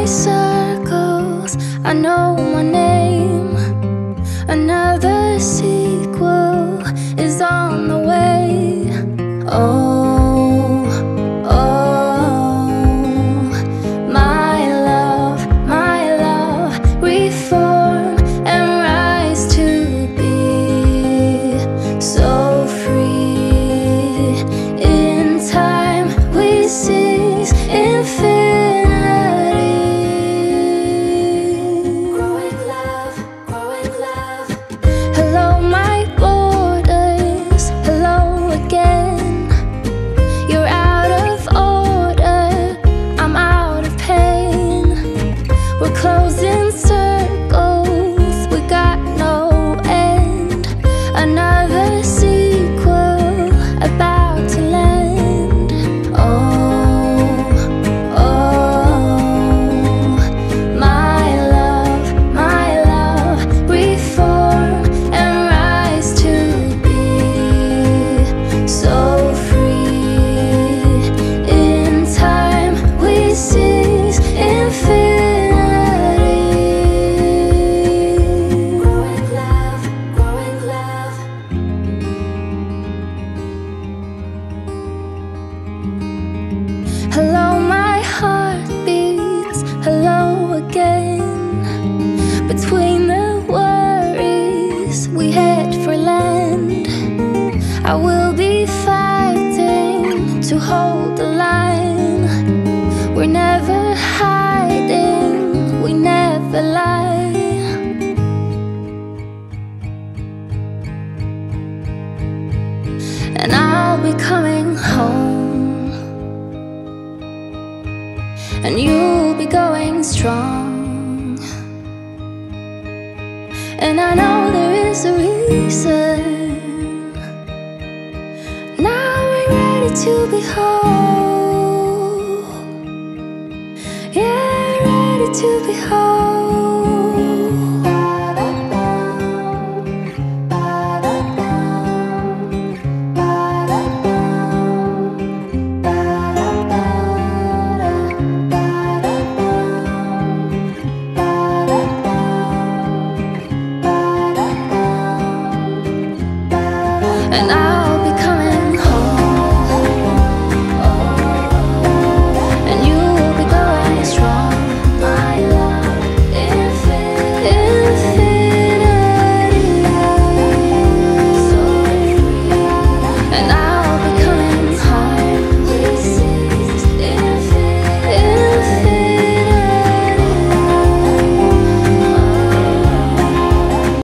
circles, I know my name. Another sequel is on the way. Oh, oh, my love, reform and rise to be so free. In time we seize infinity. Growing love, hello my borders, hello again. You're out of order, I'm out of pain. We're closing circles, we got no end. Another sequel about to land. Oh, oh, my love, reform and rise to be so free. In time we seize infinity. Growing love. Hello my heartbeats, hello again. Between the worries we head for land. I will be fighting to hold the line. We're never hiding, we never lie. And I'll be coming home, and you'll be going strong. And I know there is a reason. Now we're ready to be whole. Yeah, ready to be whole.